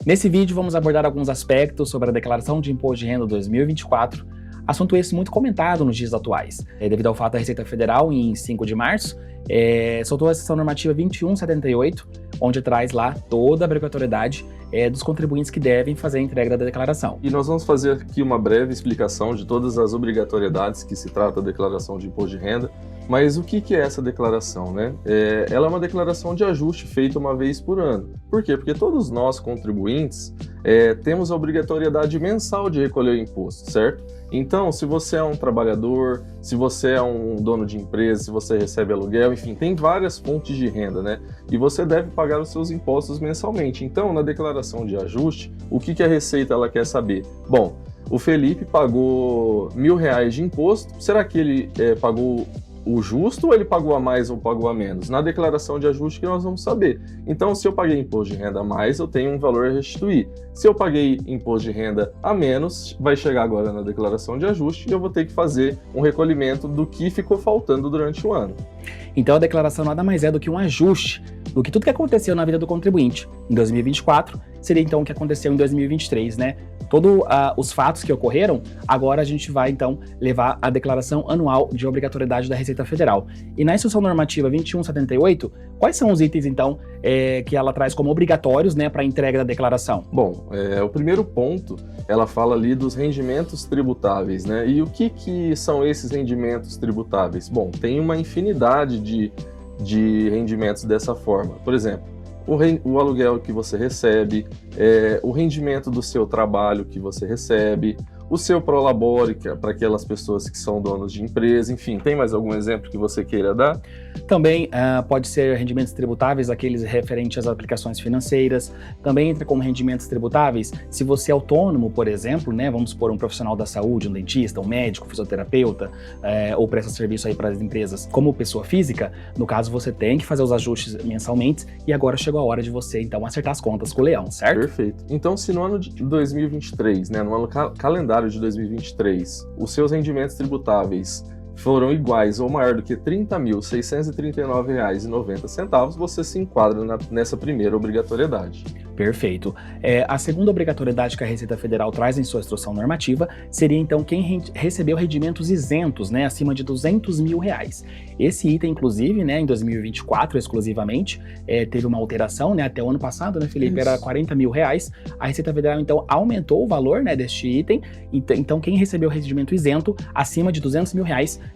Nesse vídeo vamos abordar alguns aspectos sobre a Declaração de Imposto de Renda 2024, assunto esse muito comentado nos dias atuais. Devido ao fato da Receita Federal, em 5 de março, soltou a seção normativa 2178, onde traz lá toda a obrigatoriedade dos contribuintes que devem fazer a entrega da declaração. E nós vamos fazer aqui uma breve explicação de todas as obrigatoriedades que se trata da declaração de imposto de renda. Mas o que é essa declaração, né? Ela é uma declaração de ajuste feita uma vez por ano. Por quê? Porque todos nós, contribuintes, temos a obrigatoriedade mensal de recolher o imposto, certo? Então, se você é um trabalhador, se você é um dono de empresa, se você recebe aluguel, enfim, tem várias fontes de renda, né? E você deve pagar os seus impostos mensalmente. Então, na declaração de ajuste, o que a Receita ela quer saber? Bom, o Felipe pagou R$1.000 de imposto, será que ele pagou o justo ou ele pagou a mais ou pagou a menos? Na declaração de ajuste que nós vamos saber. Então, se eu paguei imposto de renda a mais, eu tenho um valor a restituir. Se eu paguei imposto de renda a menos, vai chegar agora na declaração de ajuste e eu vou ter que fazer um recolhimento do que ficou faltando durante o ano. Então, a declaração nada mais é do que um ajuste do que tudo que aconteceu na vida do contribuinte em 2024, seria então o que aconteceu em 2023, né? Todos os fatos que ocorreram, agora a gente vai então levar a declaração anual de obrigatoriedade da Receita Federal. E na Instrução Normativa 2178, quais são os itens então que ela traz como obrigatórios, né, para a entrega da declaração? Bom, o primeiro ponto, ela fala ali dos rendimentos tributáveis, né? E o que são esses rendimentos tributáveis? Bom, tem uma infinidade de rendimentos dessa forma. Por exemplo, o aluguel que você recebe, o rendimento do seu trabalho que você recebe, o seu prolabore, que é para aquelas pessoas que são donos de empresa, enfim, tem mais algum exemplo que você queira dar? Também pode ser rendimentos tributáveis, aqueles referentes às aplicações financeiras. Também entra como rendimentos tributáveis se você é autônomo, por exemplo, né? Vamos supor um profissional da saúde, um dentista, um médico, um fisioterapeuta, ou presta serviço aí para as empresas como pessoa física. No caso, você tem que fazer os ajustes mensalmente e agora chegou a hora de você, então, acertar as contas com o leão, certo? Perfeito. Então, se no ano de 2023, né, no ano calendário de 2023, os seus rendimentos tributáveis foram iguais ou maior do que R$ 30.639,90, você se enquadra nessa primeira obrigatoriedade. Perfeito. A segunda obrigatoriedade que a Receita Federal traz em sua instrução normativa seria, então, quem recebeu rendimentos isentos, né, acima de R$200 mil. Esse item, inclusive, né, em 2024, exclusivamente, teve uma alteração, né, até o ano passado, né, Felipe, era R$40 mil. A Receita Federal, então, aumentou o valor, né, deste item. Então, quem recebeu rendimento isento acima de R$200 mil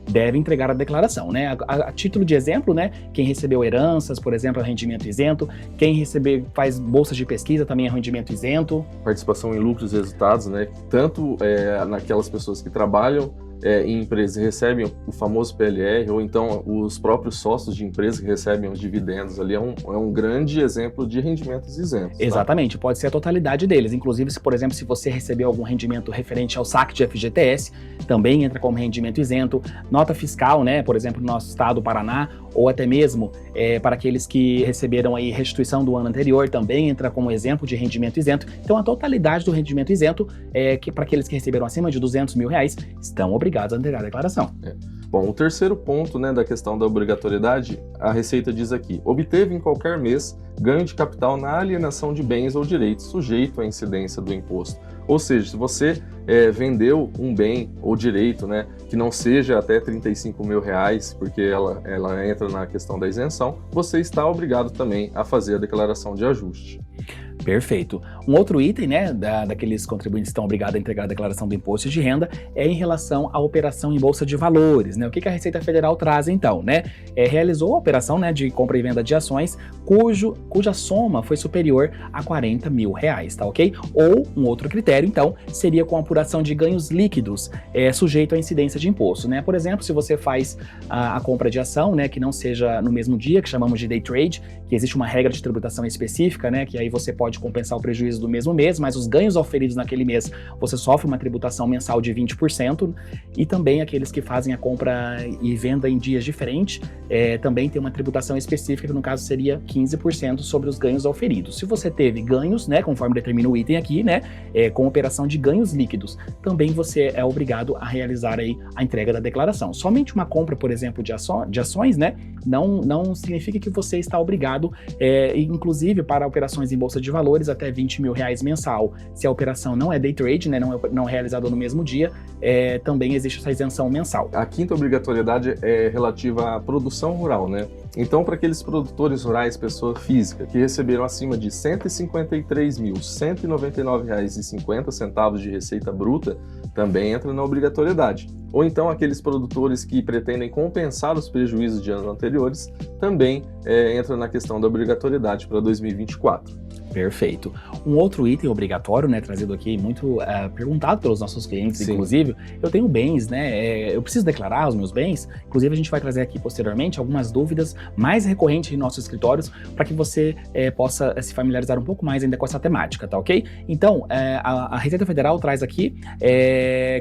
deve entregar a declaração, né? A título de exemplo, né, quem recebeu heranças, por exemplo, é rendimento isento. Quem faz bolsas de pesquisa também é rendimento isento. Participação em lucros e resultados, né? Tanto naquelas pessoas que trabalham em empresas e recebem o famoso PLR, ou então os próprios sócios de empresa que recebem os dividendos ali, é um grande exemplo de rendimentos isentos. Exatamente, tá? Pode ser a totalidade deles. Inclusive, por exemplo, se você recebeu algum rendimento referente ao saque de FGTS, também entra como rendimento isento. Nota fiscal, né, por exemplo, no nosso estado, Paraná, ou até mesmo para aqueles que receberam aí restituição do ano anterior, também entra como exemplo de rendimento isento. Então, a totalidade do rendimento isento, para aqueles que receberam acima de R$200 mil, estão obrigados a entregar a declaração. Bom, o terceiro ponto, né, da questão da obrigatoriedade, a Receita diz aqui: obteve em qualquer mês ganho de capital na alienação de bens ou direitos sujeito à incidência do imposto. Ou seja, se você vendeu um bem ou direito, né, que não seja até R$35 mil, porque ela entra na questão da isenção, você está obrigado também a fazer a declaração de ajuste. Perfeito. Um outro item, né, daqueles contribuintes que estão obrigados a entregar a declaração do imposto de renda é em relação à operação em bolsa de valores, né? O que a Receita Federal traz então, né? Realizou a operação, né, de compra e venda de ações cuja soma foi superior a R$40 mil, tá ok? Ou um outro critério, então, seria com a apuração de ganhos líquidos sujeito à incidência de imposto, né? Por exemplo, se você faz a compra de ação, né, que não seja no mesmo dia, que chamamos de day trade, que existe uma regra de tributação específica, né, que aí você pode compensar o prejuízo do mesmo mês, mas os ganhos oferidos naquele mês, você sofre uma tributação mensal de 20%, e também aqueles que fazem a compra e venda em dias diferentes, também tem uma tributação específica, que no caso seria 15% sobre os ganhos oferidos. Se você teve ganhos, né, conforme determina o item aqui, né, com operação de ganhos líquidos, também você é obrigado a realizar aí a entrega da declaração. Somente uma compra, por exemplo, de ações, né, não significa que você está obrigado, inclusive para operações em bolsa de valores, valores até R$20.000 mensal. Se a operação não é day trade, né, não é realizada no mesmo dia, também existe essa isenção mensal. A quinta obrigatoriedade é relativa à produção rural, né? Então, para aqueles produtores rurais, pessoa física, que receberam acima de R$ 153.199,50 de receita bruta, também entra na obrigatoriedade. Ou então, aqueles produtores que pretendem compensar os prejuízos de anos anteriores, também entra na questão da obrigatoriedade para 2024. Perfeito. Um outro item obrigatório, né, trazido aqui, muito perguntado pelos nossos clientes, Sim. Inclusive, eu tenho bens, né, eu preciso declarar os meus bens, inclusive a gente vai trazer aqui posteriormente algumas dúvidas mais recorrentes em nossos escritórios para que você possa se familiarizar um pouco mais ainda com essa temática, tá ok? Então, a Receita Federal traz aqui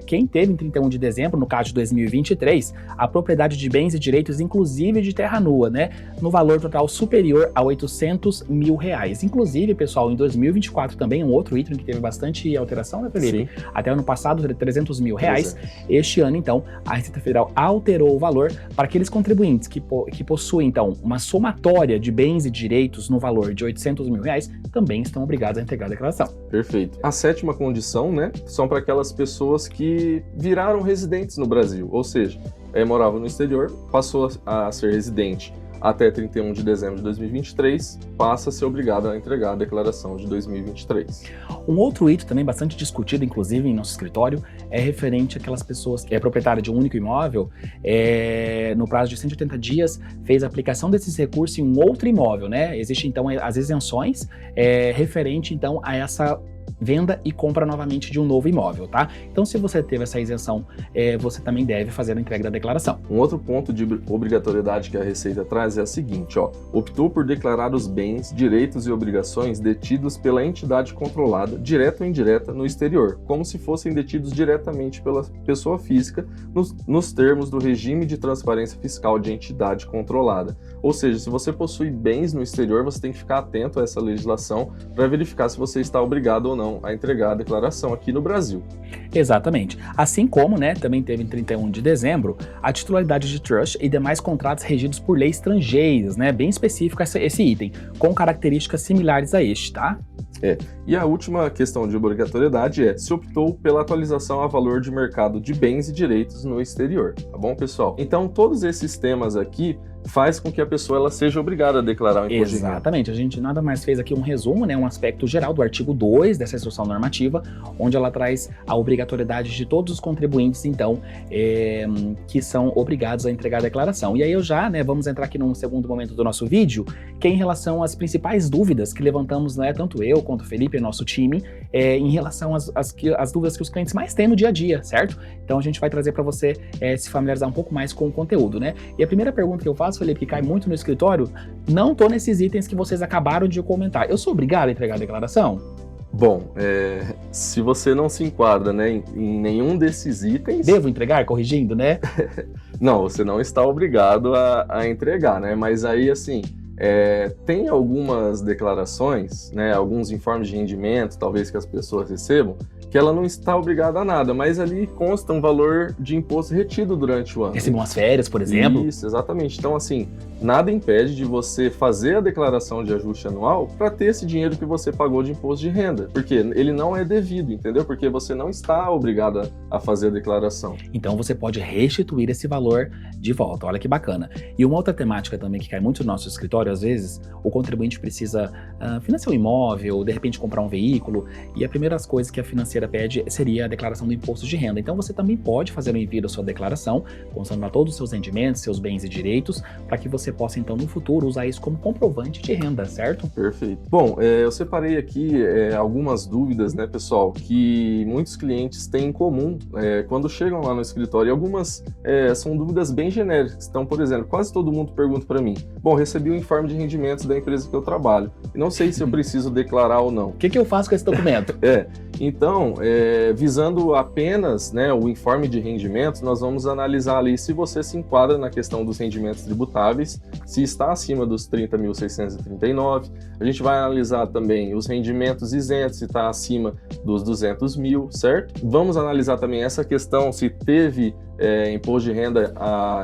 quem teve em 31 de dezembro, no caso de 2023, a propriedade de bens e direitos, inclusive de terra nua, né, no valor total superior a R$800.000. Inclusive, pessoal, em 2024 também, um outro item que teve bastante alteração, né, Felipe? Sim. Até ano passado, R$300.000. Este ano, então, a Receita Federal alterou o valor para aqueles contribuintes que possuem, então, uma somatória de bens e direitos no valor de R$800.000, também estão obrigados a entregar a declaração. Perfeito. A sétima condição, né, são para aquelas pessoas que viraram residentes no Brasil, ou seja, moravam no exterior, passou a ser residente até 31 de dezembro de 2023, passa a ser obrigado a entregar a declaração de 2023. Um outro item também bastante discutido, inclusive em nosso escritório, é referente àquelas pessoas que é proprietária de um único imóvel, no prazo de 180 dias, fez a aplicação desses recursos em um outro imóvel, né? Existem, então, as isenções referente, então, a essa venda e compra novamente de um novo imóvel, tá? Então, se você teve essa isenção, você também deve fazer a entrega da declaração. Um outro ponto de obrigatoriedade que a Receita traz é a seguinte, optou por declarar os bens, direitos e obrigações detidos pela entidade controlada, direta ou indireta, no exterior, como se fossem detidos diretamente pela pessoa física, nos termos do regime de transparência fiscal de entidade controlada. Ou seja, se você possui bens no exterior, você tem que ficar atento a essa legislação para verificar se você está obrigado ou não a entregar a declaração aqui no Brasil. Exatamente. Assim como, né, também teve em 31 de dezembro, a titularidade de trust e demais contratos regidos por leis estrangeiras, né, bem específico esse item, com características similares a este, tá? E a última questão de obrigatoriedade se optou pela atualização a valor de mercado de bens e direitos no exterior, tá bom, pessoal? Então, todos esses temas aqui faz com que a pessoa ela seja obrigada a declarar o imposto de renda. Exatamente, a gente nada mais fez aqui um resumo, né, um aspecto geral do artigo 2 dessa instrução normativa, onde ela traz a obrigatoriedade de todos os contribuintes, então, que são obrigados a entregar a declaração. E aí vamos entrar aqui num segundo momento do nosso vídeo, que é em relação às principais dúvidas que levantamos, né, tanto eu quanto o Felipe e nosso time, em relação às dúvidas que os clientes mais têm no dia a dia, certo? Então a gente vai trazer para você se familiarizar um pouco mais com o conteúdo, né? E a primeira pergunta que eu faço, Felipe, que cai muito no escritório, não tô nesses itens que vocês acabaram de comentar. Eu sou obrigado a entregar a declaração? Bom, se você não se enquadra, né, em nenhum desses itens... Devo entregar, corrigindo, né? Não, você não está obrigado a entregar, né? Mas aí, assim, tem algumas declarações, né, alguns informes de rendimento, talvez que as pessoas recebam, que ela não está obrigada a nada, mas ali consta um valor de imposto retido durante o ano. Recebam as férias, por exemplo? Isso, exatamente. Então, assim, nada impede de você fazer a declaração de ajuste anual para ter esse dinheiro que você pagou de imposto de renda, porque ele não é devido, entendeu? Porque você não está obrigado a fazer a declaração. Então, você pode restituir esse valor de volta. Olha que bacana. E uma outra temática também que cai muito no nosso escritório, às vezes, o contribuinte precisa financiar um imóvel, de repente comprar um veículo, e a primeira coisa que a financeira pede seria a declaração do imposto de renda. Então você também pode fazer o envio da sua declaração, constando lá todos os seus rendimentos, seus bens e direitos, para que você possa então no futuro usar isso como comprovante de renda, certo? Perfeito. Bom, eu separei aqui algumas dúvidas, né, pessoal, que muitos clientes têm em comum quando chegam lá no escritório. E algumas são dúvidas bem genéricas. Então, por exemplo, quase todo mundo pergunta para mim, bom, recebi o informe de rendimentos da empresa que eu trabalho e não sei se eu preciso declarar ou não. O que eu faço com esse documento? Então, visando apenas, né, o informe de rendimentos, nós vamos analisar ali se você se enquadra na questão dos rendimentos tributáveis, se está acima dos 30.639. A gente vai analisar também os rendimentos isentos, se está acima dos 200 mil, certo? Vamos analisar também essa questão, se teve imposto de renda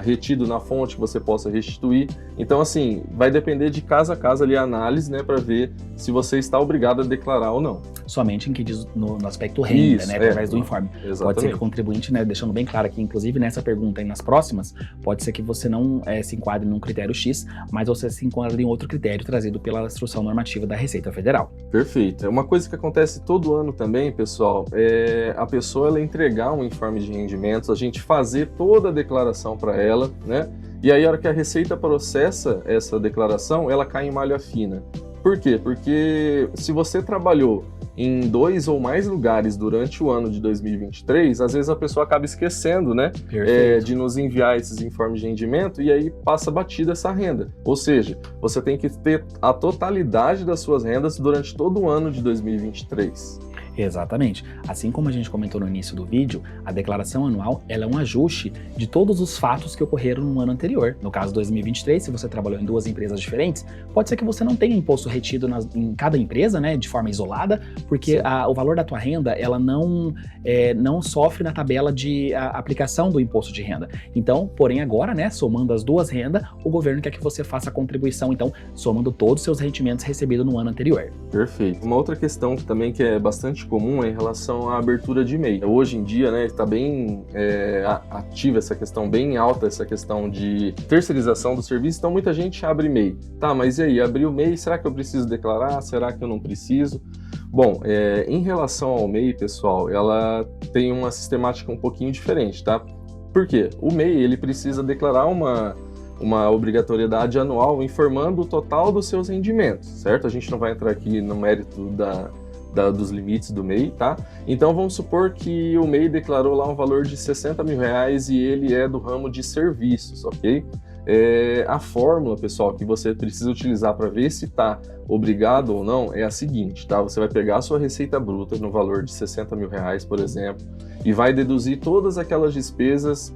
retido na fonte que você possa restituir. Então, assim, vai depender de caso a caso ali a análise, né, para ver se você está obrigado a declarar ou não. Somente em que diz no aspecto renda, Isso, né, através do informe. Exatamente. Pode ser que o contribuinte, né, deixando bem claro aqui, inclusive nessa pergunta e nas próximas, pode ser que você não se enquadre num critério X, mas você se enquadre em outro critério trazido pela instrução normativa da Receita Federal. Perfeito. Uma coisa que acontece todo ano também, pessoal, é a pessoa ela entregar um informe de rendimentos, a gente fazer toda a declaração para ela, né? E aí, a hora que a Receita processa essa declaração, ela cai em malha fina. Por quê? Porque se você trabalhou em 2 ou mais lugares durante o ano de 2023, às vezes a pessoa acaba esquecendo, né, de nos enviar esses informes de rendimento e aí passa batida essa renda. Ou seja, você tem que ter a totalidade das suas rendas durante todo o ano de 2023. Exatamente. Assim como a gente comentou no início do vídeo, a declaração anual ela é um ajuste de todos os fatos que ocorreram no ano anterior. No caso 2023, se você trabalhou em 2 empresas diferentes, pode ser que você não tenha imposto retido em cada empresa, né, de forma isolada, porque o valor da tua renda ela não sofre na tabela de aplicação do imposto de renda. Então, porém agora, né, somando as 2 rendas, o governo quer que você faça a contribuição, então, somando todos os seus rendimentos recebidos no ano anterior. Perfeito. Uma outra questão também que é bastante comum é em relação à abertura de MEI. Hoje em dia, né, está bem ativa essa questão, bem alta essa questão de terceirização do serviço, então muita gente abre MEI. Tá, mas e aí, abrir o MEI, será que eu preciso declarar? Será que eu não preciso? Bom, em relação ao MEI, pessoal, ela tem uma sistemática um pouquinho diferente, tá? Por quê? O MEI, ele precisa declarar uma obrigatoriedade anual informando o total dos seus rendimentos, certo? A gente não vai entrar aqui no mérito dos limites do MEI, tá? Então vamos supor que o MEI declarou lá um valor de 60 mil reais e ele é do ramo de serviços, ok? A fórmula, pessoal, que você precisa utilizar para ver se está obrigado ou não é a seguinte, tá? Você vai pegar a sua receita bruta no valor de 60 mil reais, por exemplo, e vai deduzir todas aquelas despesas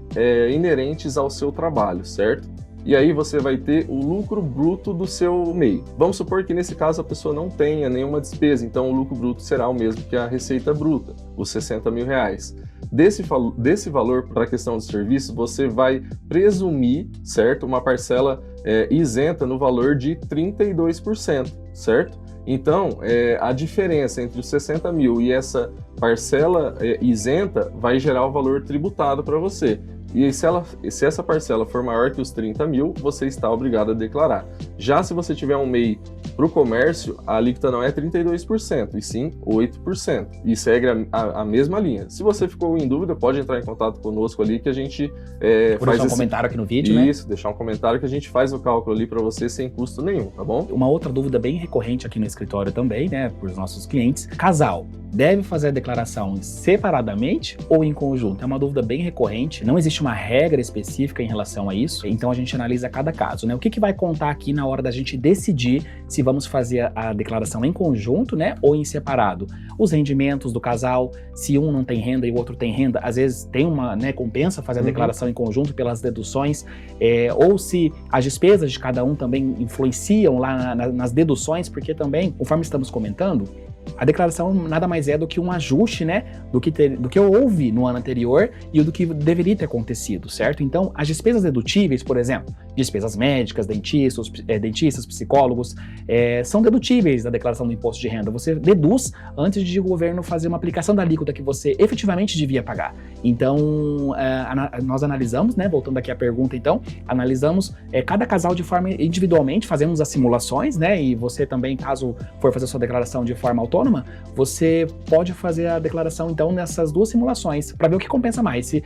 inerentes ao seu trabalho, certo? E aí você vai ter o lucro bruto do seu MEI. Vamos supor que nesse caso a pessoa não tenha nenhuma despesa, então o lucro bruto será o mesmo que a receita bruta, os 60 mil reais. Desse valor para a questão de serviço, você vai presumir, certo, uma parcela isenta no valor de 32%, certo? Então, a diferença entre os 60 mil e essa parcela isenta vai gerar o valor tributado para você. E se essa parcela for maior que os 30 mil, você está obrigado a declarar. Já se você tiver um MEI para o comércio, a alíquota não é 32%, e sim 8%. E segue a mesma linha. Se você ficou em dúvida, pode entrar em contato conosco ali que a gente faz deixar um comentário aqui no vídeo, né? Isso, deixar um comentário que a gente faz o cálculo ali para você sem custo nenhum, tá bom? Uma outra dúvida bem recorrente aqui no escritório também, né, por nossos clientes. Casal deve fazer a declaração separadamente ou em conjunto? É uma dúvida bem recorrente, não existe uma regra específica em relação a isso, então a gente analisa cada caso, né? O que vai contar aqui na hora da gente decidir se vamos fazer a declaração em conjunto, né, ou em separado? Os rendimentos do casal, se um não tem renda e o outro tem renda, às vezes tem uma, né, compensa fazer a declaração em conjunto pelas deduções, ou se as despesas de cada um também influenciam lá nas deduções, porque também, conforme estamos comentando, a declaração nada mais é do que um ajuste, né, do que houve no ano anterior e do que deveria ter acontecido, certo? Então, as despesas dedutíveis, por exemplo, despesas médicas, dentistas, psicólogos, são dedutíveis da declaração do imposto de renda. Você deduz antes de o governo fazer uma aplicação da alíquota que você efetivamente devia pagar. Então, nós analisamos, né, voltando aqui à pergunta, então, analisamos cada casal de forma individualmente, fazemos as simulações, né, e você também, caso for fazer sua declaração de forma autônoma, você pode fazer a declaração, então, nessas 2 simulações, para ver o que compensa mais, se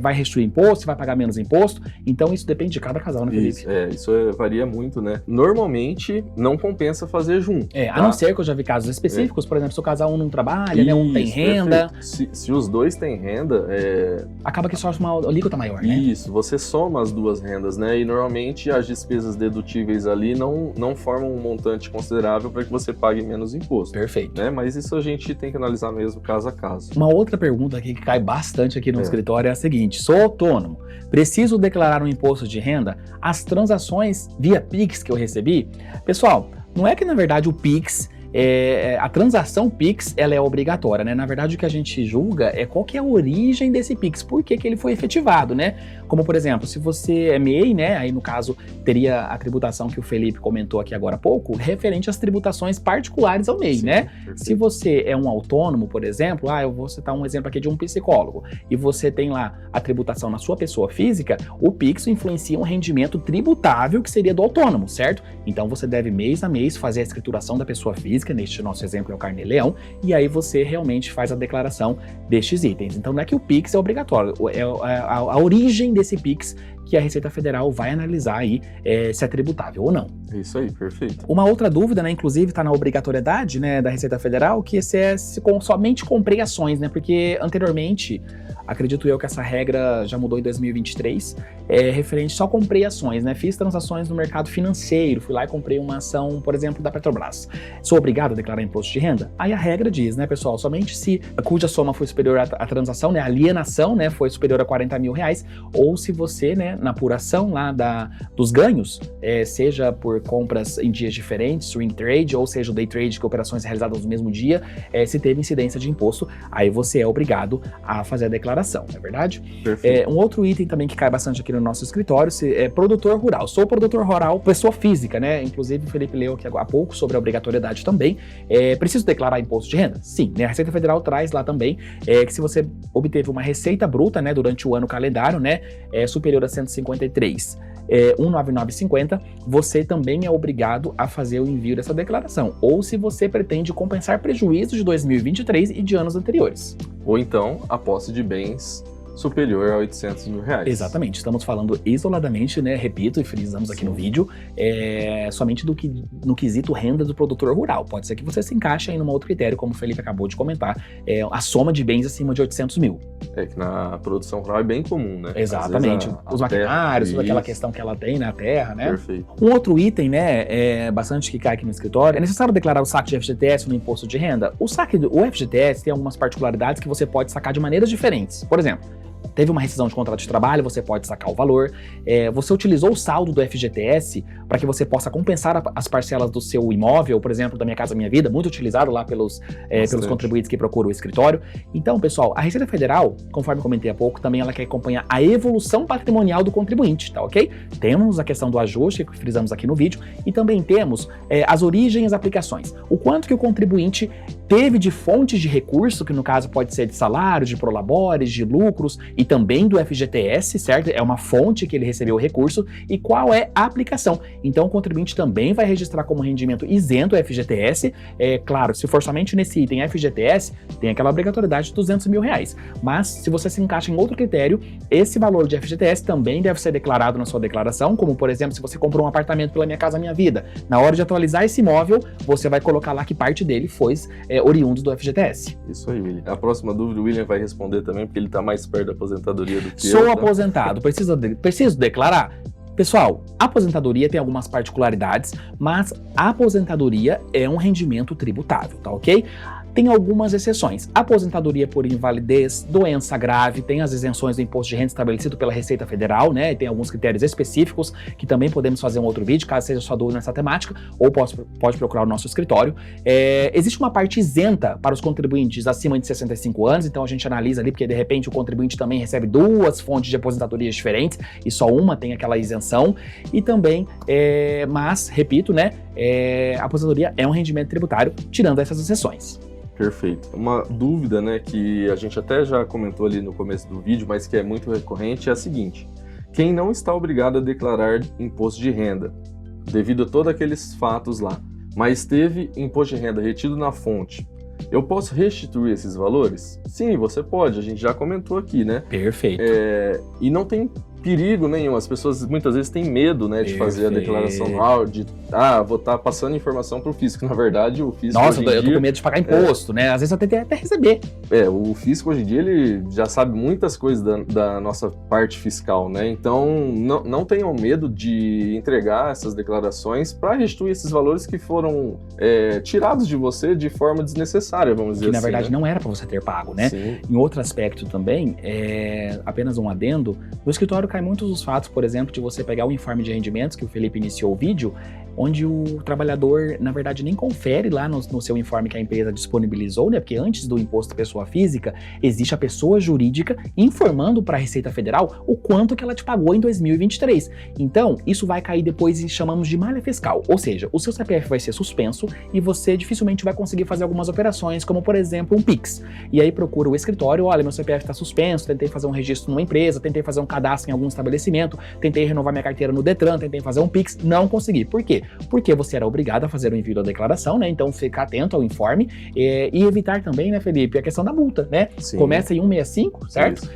vai restituir imposto, se vai pagar menos imposto. Então, isso depende de cada casal, né, Felipe? Isso varia muito, né? Normalmente, não compensa fazer junto. A não ser que eu já vi casos específicos, por exemplo, se o casal um não trabalha, né, um tem renda. Se os 2 têm renda, acaba que sofre uma alíquota maior, né? Isso, você soma as 2 rendas, né? E normalmente as despesas dedutíveis ali não formam um montante considerável para que você pague menos imposto. Perfeito. Perfeito. né? Mas isso a gente tem que analisar mesmo caso a caso. Uma outra pergunta aqui que cai bastante aqui no escritório é a seguinte: sou autônomo, preciso declarar um imposto de renda? As transações via Pix que eu recebi? Pessoal, não é que na verdade o Pix, a transação Pix, ela é obrigatória, né? Na verdade o que a gente julga é qual que é a origem desse Pix, por que que ele foi efetivado, né? Como por exemplo, se você é MEI, né? Aí no caso teria a tributação que o Felipe comentou aqui agora há pouco, referente às tributações particulares ao MEI, Sim, né? perfeito. Se você é um autônomo, por exemplo, eu vou citar um exemplo aqui de um psicólogo, e você tem lá a tributação na sua pessoa física, o Pix influencia um rendimento tributável que seria do autônomo, certo? Então você deve mês a mês fazer a escrituração da pessoa física, neste nosso exemplo é o Carnê-Leão, e aí você realmente faz a declaração destes itens. Então não é que o Pix é obrigatório, é a origem desse Pix que a Receita Federal vai analisar aí se é tributável ou não. Isso aí, perfeito. Uma outra dúvida, né, inclusive está na obrigatoriedade, né, da Receita Federal, que se somente comprei ações, né, porque anteriormente, acredito eu que essa regra já mudou em 2023, referente só comprei ações, né, fiz transações no mercado financeiro, fui lá e comprei uma ação, por exemplo, da Petrobras. Sou obrigado a declarar imposto de renda? Aí a regra diz, né, pessoal, somente se cuja soma foi superior à transação, né, a alienação, né, foi superior a R$40 mil, ou se você, né, na apuração lá dos ganhos, seja por compras em dias diferentes, swing trade, ou seja, o day trade, que operações realizadas no mesmo dia, se teve incidência de imposto, aí você é obrigado a fazer a declaração, não é verdade? Perfeito. Um outro item também que cai bastante aqui no nosso escritório é produtor rural. Sou produtor rural, pessoa física, né? Inclusive o Felipe leu aqui há pouco sobre a obrigatoriedade também. Preciso declarar imposto de renda? Sim, né? A Receita Federal traz lá também que se você obteve uma receita bruta, né, durante o ano calendário, né, superior a 153, 199,50, você também é obrigado a fazer o envio dessa declaração, ou se você pretende compensar prejuízos de 2023 e de anos anteriores. Ou então, a posse de bens superior a R$800 mil. Exatamente, estamos falando isoladamente, né, repito e frisamos aqui no vídeo, somente no quesito renda do produtor rural. Pode ser que você se encaixe aí num outro critério, como o Felipe acabou de comentar, a soma de bens acima de 800 mil. Que na produção rural é bem comum, né? Exatamente, os maquinários, toda aquela isso. questão que ela tem na terra, né? Perfeito. Um outro item, né, bastante que cai aqui no escritório, é necessário declarar o saque de FGTS no imposto de renda? O FGTS tem algumas particularidades que você pode sacar de maneiras diferentes. Por exemplo, teve uma rescisão de contrato de trabalho, você pode sacar o valor. Você utilizou o saldo do FGTS para que você possa compensar as parcelas do seu imóvel, por exemplo, da Minha Casa Minha Vida, muito utilizado lá pelos contribuintes que procuram o escritório. Então, pessoal, a Receita Federal, conforme comentei há pouco, também ela quer acompanhar a evolução patrimonial do contribuinte, tá ok? Temos a questão do ajuste, que frisamos aqui no vídeo, e também temos as origens e as aplicações. O quanto que o contribuinte teve de fontes de recurso, que no caso pode ser de salário, de prolabores, de lucros, e também do FGTS, certo? É uma fonte que ele recebeu o recurso, e qual é a aplicação. Então o contribuinte também vai registrar como rendimento isento o FGTS. Claro, se for somente nesse item FGTS, tem aquela obrigatoriedade de R$200 mil. Mas se você se encaixa em outro critério, esse valor de FGTS também deve ser declarado na sua declaração, como por exemplo, se você comprou um apartamento pela Minha Casa Minha Vida, na hora de atualizar esse imóvel, você vai colocar lá que parte dele foi oriundo do FGTS. Isso aí, William. A próxima dúvida o William vai responder também, porque ele está mais perto da aposentadoria do que eu. Sou aposentado, preciso declarar? Pessoal, a aposentadoria tem algumas particularidades, mas a aposentadoria é um rendimento tributável, tá ok? Tem algumas exceções. Aposentadoria por invalidez, doença grave, tem as isenções do imposto de renda estabelecido pela Receita Federal, né? E tem alguns critérios específicos que também podemos fazer um outro vídeo, caso seja sua dúvida nessa temática, ou pode procurar o nosso escritório. Existe uma parte isenta para os contribuintes acima de 65 anos, então a gente analisa ali, porque de repente o contribuinte também recebe duas fontes de aposentadorias diferentes e só uma tem aquela isenção. E também, mas, repito, né? A aposentadoria é um rendimento tributário, tirando essas exceções. Perfeito. Uma dúvida, né, que a gente até já comentou ali no começo do vídeo, mas que é muito recorrente, é a seguinte: quem não está obrigado a declarar imposto de renda, devido a todos aqueles fatos lá, mas teve imposto de renda retido na fonte, eu posso restituir esses valores? Sim, você pode, a gente já comentou aqui, né? Perfeito. E não tem perigo nenhum. As pessoas muitas vezes têm medo, né, de fazer a declaração anual, vou estar passando informação para o fisco. Na verdade, o fisco Nossa, hoje em eu tô com medo de pagar imposto, né? Às vezes eu tentei até receber. O fisco hoje em dia, ele já sabe muitas coisas da nossa parte fiscal, né? Então, não tenham medo de entregar essas declarações para restituir esses valores que foram tirados de você de forma desnecessária, vamos dizer assim. Que na verdade, né? não era para você ter pago, né? Sim. Em outro aspecto também, apenas um adendo, no escritório cai muitos os fatos, por exemplo, de você pegar o informe de rendimentos, que o Felipe iniciou o vídeo, onde o trabalhador, na verdade, nem confere lá no seu informe que a empresa disponibilizou, né? Porque antes do imposto pessoa física, existe a pessoa jurídica informando para a Receita Federal o quanto que ela te pagou em 2023. Então, isso vai cair depois e chamamos de malha fiscal, ou seja, o seu CPF vai ser suspenso e você dificilmente vai conseguir fazer algumas operações, como por exemplo um Pix. E aí procura o escritório, olha, meu CPF está suspenso, tentei fazer um registro numa empresa, tentei fazer um cadastro em algum estabelecimento, tentei renovar minha carteira no Detran, tentei fazer um Pix, não consegui. Por quê? Porque você era obrigado a fazer o envio da declaração, né? Então ficar atento ao informe e evitar também, né, Felipe, a questão da multa, né? Sim. Começa em 165, certo? Isso,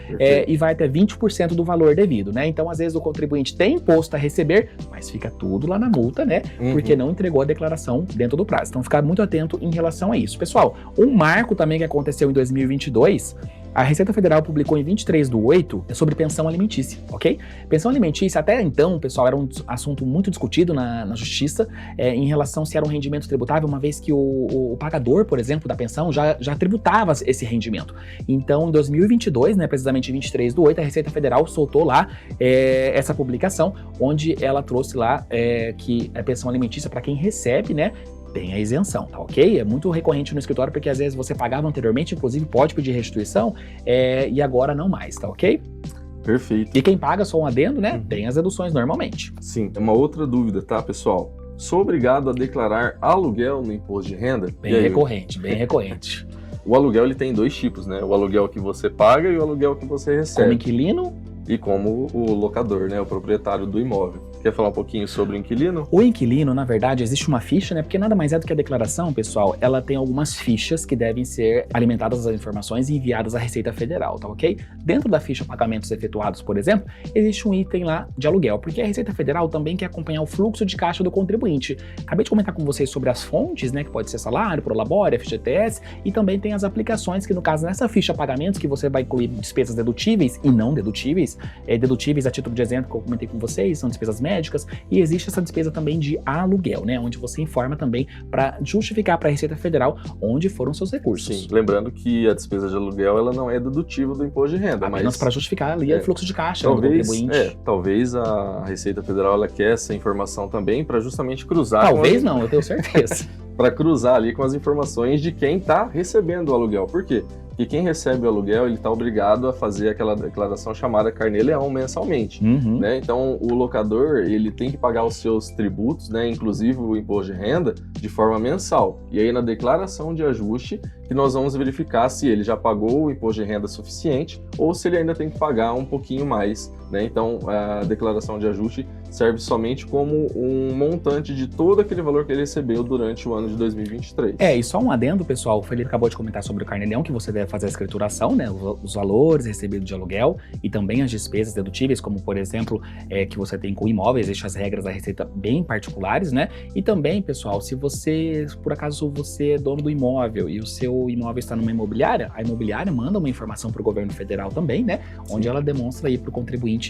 E vai até 20% do valor devido, né? Então, às vezes, o contribuinte tem imposto a receber, mas fica tudo lá na multa, né? Porque não entregou a declaração dentro do prazo. Então, ficar muito atento em relação a isso. Pessoal, um marco também que aconteceu em 2022... A Receita Federal publicou em 23/8 sobre pensão alimentícia, ok? Pensão alimentícia, até então, pessoal, era um assunto muito discutido na justiça em relação se era um rendimento tributável, uma vez que o pagador, por exemplo, da pensão já tributava esse rendimento. Então, em 2022, né, precisamente em 23/8, a Receita Federal soltou lá essa publicação, onde ela trouxe lá que a pensão alimentícia para quem recebe, né, tem a isenção, tá ok? É muito recorrente no escritório porque às vezes você pagava anteriormente, inclusive pode pedir restituição, e agora não mais, tá ok? Perfeito. E quem paga só um adendo, né? Tem as deduções normalmente. Sim, uma outra dúvida, tá, pessoal? Sou obrigado a declarar aluguel no imposto de renda? Bem recorrente, bem recorrente. O aluguel, ele tem dois tipos, né? O aluguel que você paga e o aluguel que você recebe. Como inquilino e como o locador, né, o proprietário do imóvel. Quer falar um pouquinho sobre o inquilino? O inquilino, na verdade, existe uma ficha, né? Porque nada mais é do que a declaração, pessoal. Ela tem algumas fichas que devem ser alimentadas as informações e enviadas à Receita Federal, tá ok? Dentro da ficha pagamentos efetuados, por exemplo, existe um item lá de aluguel, porque a Receita Federal também quer acompanhar o fluxo de caixa do contribuinte. Acabei de comentar com vocês sobre as fontes, né? Que pode ser salário, Prolabore, FGTS, e também tem as aplicações, que no caso, nessa ficha pagamentos, que você vai incluir despesas dedutíveis e não dedutíveis. Dedutíveis, a título de exemplo, que eu comentei com vocês, são despesas médicas, e existe essa despesa também de aluguel, né? Onde você informa também para justificar para a Receita Federal onde foram seus recursos. Sim, lembrando que a despesa de aluguel, ela não é dedutível do imposto de renda. Apenas para justificar ali o fluxo de caixa do contribuinte. Talvez a Receita Federal, ela quer essa informação também para justamente cruzar... Talvez não, eu tenho certeza. Para cruzar ali com as informações de quem está recebendo o aluguel. Por quê? Porque quem recebe o aluguel, ele está obrigado a fazer aquela declaração chamada carnê-leão mensalmente. Né? Então, o locador, ele tem que pagar os seus tributos, né, inclusive o imposto de renda, de forma mensal. E aí, na declaração de ajuste, que nós vamos verificar se ele já pagou o imposto de renda suficiente ou se ele ainda tem que pagar um pouquinho mais. Né? Então, a declaração de ajuste serve somente como um montante de todo aquele valor que ele recebeu durante o ano de 2023. E só um adendo, pessoal, o Felipe acabou de comentar sobre o carnê-leão, que você deve fazer a escrituração, né, os valores recebidos de aluguel e também as despesas dedutíveis, como por exemplo, que você tem com imóveis, existem as regras da Receita bem particulares, né, e também, pessoal, se você, por acaso, você é dono do imóvel e o seu imóvel está numa imobiliária, a imobiliária manda uma informação para o governo federal também, né, onde ela demonstra aí para o contribuinte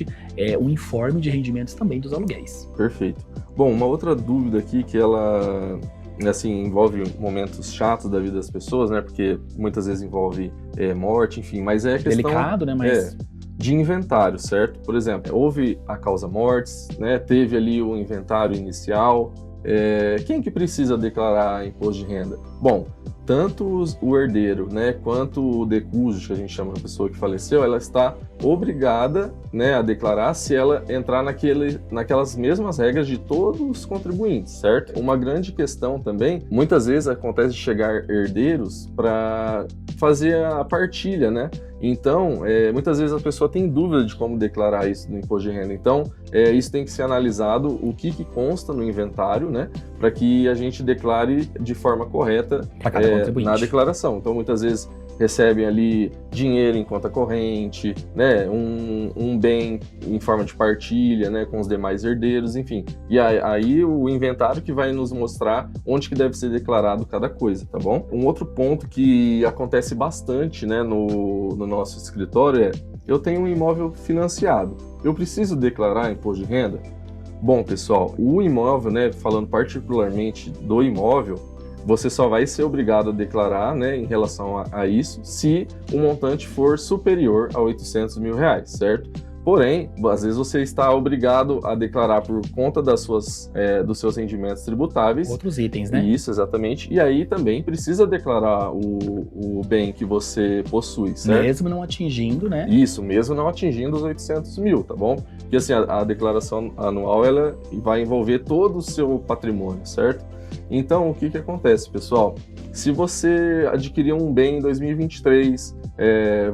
um informe de rendimentos também dos aluguéis. Perfeito. Bom, uma outra dúvida aqui que ela, assim, envolve momentos chatos da vida das pessoas, né? Porque muitas vezes envolve morte, enfim, mas é questão... Delicado, né? Mas... de inventário, certo? Por exemplo, houve a causa mortis, né? Teve ali o inventário inicial. Quem que precisa declarar imposto de renda? Bom, tanto o herdeiro, né, quanto o decújo, que a gente chama da pessoa que faleceu, ela está obrigada, né, a declarar se ela entrar naquelas mesmas regras de todos os contribuintes, certo? Uma grande questão também, muitas vezes acontece de chegar herdeiros para fazer a partilha, né? Então, muitas vezes a pessoa tem dúvida de como declarar isso no imposto de renda. Então, isso tem que ser analisado, o que consta no inventário, né? Para que a gente declare de forma correta na declaração. Então, muitas vezes, recebem ali dinheiro em conta corrente, né, um bem em forma de partilha, né, com os demais herdeiros, enfim. E aí o inventário que vai nos mostrar onde que deve ser declarado cada coisa, tá bom? Um outro ponto que acontece bastante, né, no nosso escritório é: eu tenho um imóvel financiado, eu preciso declarar imposto de renda? Bom, pessoal, o imóvel, né, falando particularmente do imóvel, você só vai ser obrigado a declarar, né, em relação a isso, se o montante for superior a R$800 mil, certo? Porém, às vezes você está obrigado a declarar por conta dos seus rendimentos tributáveis. Outros itens, né? Isso, exatamente. E aí também precisa declarar o bem que você possui, certo? Mesmo não atingindo, né? Isso, mesmo não atingindo os 800 mil, tá bom? Porque assim, a declaração anual, ela vai envolver todo o seu patrimônio, certo? Então, o que acontece, pessoal? Se você adquirir um bem em 2023,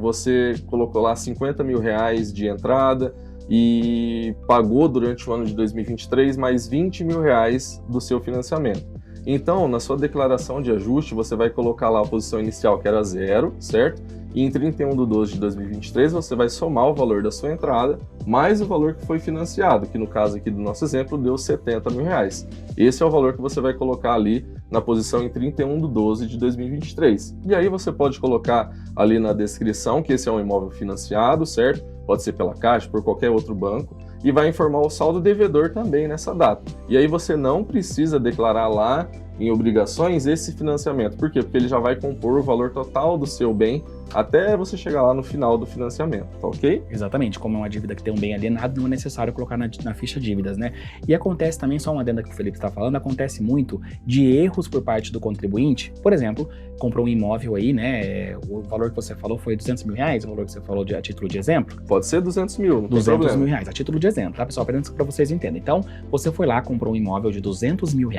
você colocou lá R$50 mil de entrada e pagou durante o ano de 2023 mais R$20 mil do seu financiamento. Então, na sua declaração de ajuste, você vai colocar lá a posição inicial, que era 0, certo? E em 31/12 de 2023, você vai somar o valor da sua entrada, mais o valor que foi financiado, que no caso aqui do nosso exemplo, deu R$70 mil. Esse é o valor que você vai colocar ali na posição em 31/12 de 2023. E aí você pode colocar ali na descrição que esse é um imóvel financiado, certo? Pode ser pela Caixa, por qualquer outro banco, e vai informar o saldo devedor também nessa data. E aí você não precisa declarar lá em obrigações esse financiamento. Por quê? Porque ele já vai compor o valor total do seu bem até você chegar lá no final do financiamento, tá ok? Exatamente, como é uma dívida que tem um bem alienado, não é necessário colocar na ficha dívidas, né? E acontece também, só uma adenda que o Felipe está falando, acontece muito de erros por parte do contribuinte. Por exemplo, comprou um imóvel aí, né? O valor que você falou foi R$200 mil, o valor que você falou a título de exemplo? Pode ser 200 mil, não tem R$200 problema. mil, a título de exemplo, tá, pessoal? Apenas para vocês entenderem. Então, você foi lá, comprou um imóvel de R$200 mil,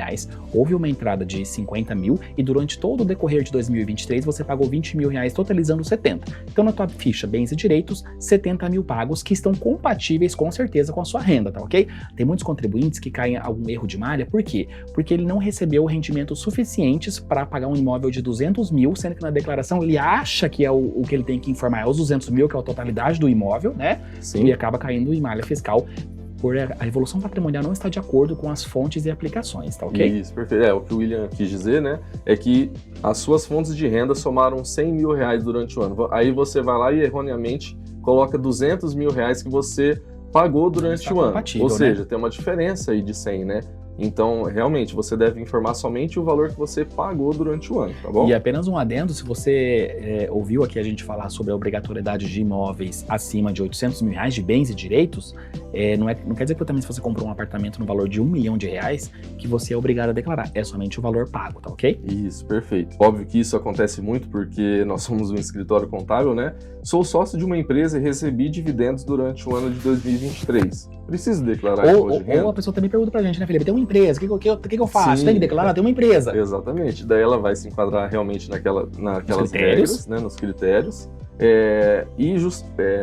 houve uma entrada de 50 mil e durante todo o decorrer de 2023 você pagou R$20 mil, totalizando 70. Então, na tua ficha bens e direitos, 70 mil pagos que estão compatíveis com certeza com a sua renda, tá ok? Tem muitos contribuintes que caem em algum erro de malha, por quê? Porque ele não recebeu rendimentos suficientes para pagar um imóvel de 200 mil, sendo que na declaração ele acha que é o que ele tem que informar é os 200 mil, que é a totalidade do imóvel, né? Sim. E acaba caindo em malha fiscal, por a evolução patrimonial não está de acordo com as fontes e aplicações, tá ok? Isso, perfeito. O que o William quis dizer, né, é que as suas fontes de renda somaram R$100 mil durante o ano. Aí você vai lá e erroneamente coloca R$200 mil que você pagou durante o ano. Ou seja, tem uma diferença aí de 100, né? Então, realmente, você deve informar somente o valor que você pagou durante o ano, tá bom? E apenas um adendo, se você ouviu aqui a gente falar sobre a obrigatoriedade de imóveis acima de R$800 mil de bens e direitos, não quer dizer que também se você comprou um apartamento no valor de R$1 milhão, que você é obrigado a declarar, é somente o valor pago, tá ok? Isso, perfeito. Óbvio que isso acontece muito porque nós somos um escritório contábil, né? Sou sócio de uma empresa e recebi dividendos durante o ano de 2023. Preciso declarar imposto de renda? Ou a pessoa também pergunta pra gente, né, Felipe? Tem uma empresa, o que eu faço? Sim. Tem que declarar? Tem uma empresa. Exatamente. Daí ela vai se enquadrar realmente naquelas regras, né, nos critérios.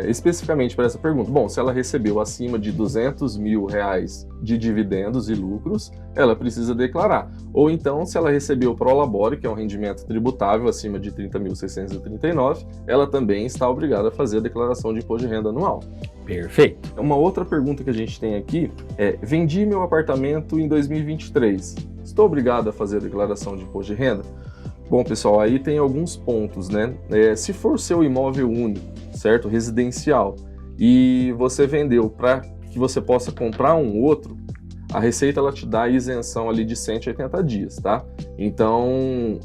Especificamente para essa pergunta, bom, se ela recebeu acima de R$200 mil de dividendos e lucros, ela precisa declarar. Ou então, se ela recebeu prolabore, que é um rendimento tributável acima de 30.639, ela também está obrigada a fazer a declaração de imposto de renda anual. Perfeito. Uma outra pergunta que a gente tem aqui é: vendi meu apartamento em 2023, estou obrigado a fazer a declaração de imposto de renda? Bom, pessoal, aí tem alguns pontos, né? Se for seu imóvel único, certo? Residencial, e você vendeu para que você possa comprar um outro, a Receita ela te dá a isenção ali de 180 dias, tá? Então,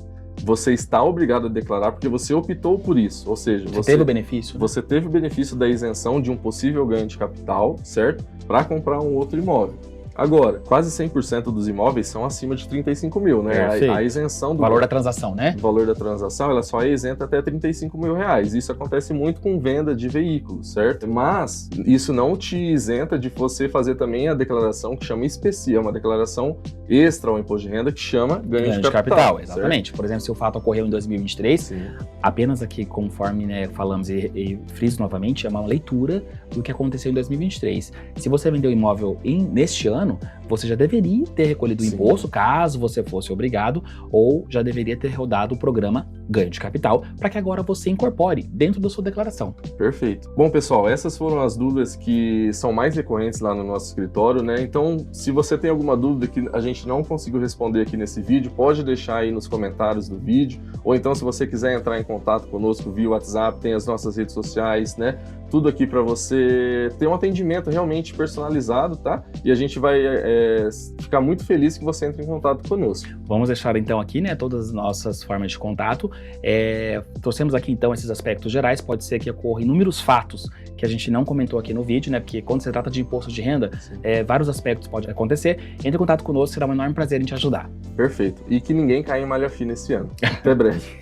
você está obrigado a declarar porque você optou por isso, ou seja, você teve o benefício, né? Você teve o benefício da isenção de um possível ganho de capital, certo? Para comprar um outro imóvel. Agora, quase 100% dos imóveis são acima de 35 mil, né? A isenção do valor da transação, né? O valor da transação, ela só é isenta até 35 mil reais. Isso acontece muito com venda de veículos, certo? Mas isso não te isenta de você fazer também a declaração que chama especial, uma declaração extra ao imposto de renda que chama ganho de capital. Exatamente. Certo? Por exemplo, se o fato ocorreu em 2023, sim, apenas aqui, conforme, né, falamos e friso novamente, é uma leitura do que aconteceu em 2023. Se você vendeu imóvel neste ano, você já deveria ter recolhido o Sim. imposto, caso você fosse obrigado, ou já deveria ter rodado o programa Ganho de Capital, para que agora você incorpore dentro da sua declaração. Perfeito. Bom, pessoal, essas foram as dúvidas que são mais recorrentes lá no nosso escritório, né? Então, se você tem alguma dúvida que a gente não conseguiu responder aqui nesse vídeo, pode deixar aí nos comentários do vídeo, ou então se você quiser entrar em contato conosco via WhatsApp, tem as nossas redes sociais, né? Tudo aqui para você ter um atendimento realmente personalizado, tá? E a gente vai ficar muito feliz que você entre em contato conosco. Vamos deixar então aqui, né, todas as nossas formas de contato. Trouxemos aqui então esses aspectos gerais, pode ser que ocorram inúmeros fatos que a gente não comentou aqui no vídeo, né, porque quando se trata de imposto de renda, vários aspectos podem acontecer. Entre em contato conosco, será um enorme prazer em te ajudar. Perfeito. E que ninguém caia em malha fina esse ano. Até breve.